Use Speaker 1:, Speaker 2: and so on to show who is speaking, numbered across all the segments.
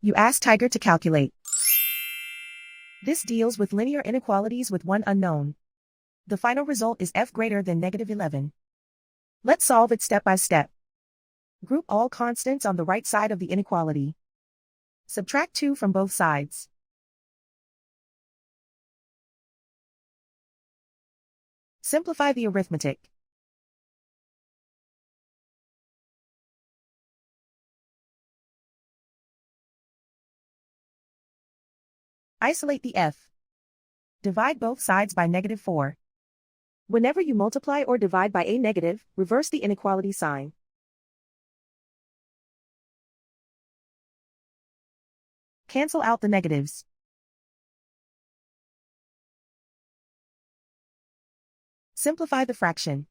Speaker 1: You ask Tiger to calculate. This deals with linear inequalities with one unknown. The final result is f greater than -11. Let's solve it step by step. Group all constants on the right side of the inequality. Subtract 2 from both sides. Simplify the arithmetic. Isolate the f. Divide both sides by -4. Whenever you multiply or divide by a negative, reverse the inequality sign. Cancel out the negatives. Simplify the fraction.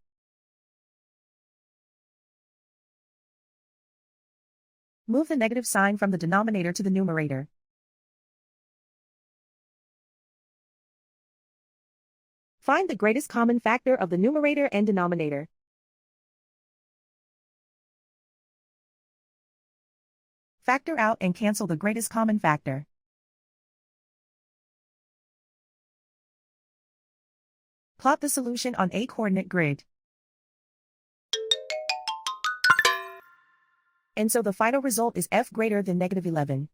Speaker 1: Move the negative sign from the denominator to the numerator. Find the greatest common factor of the numerator and denominator. Factor out and cancel the greatest common factor. Plot the solution on a coordinate grid. And so the final result is f greater than -11.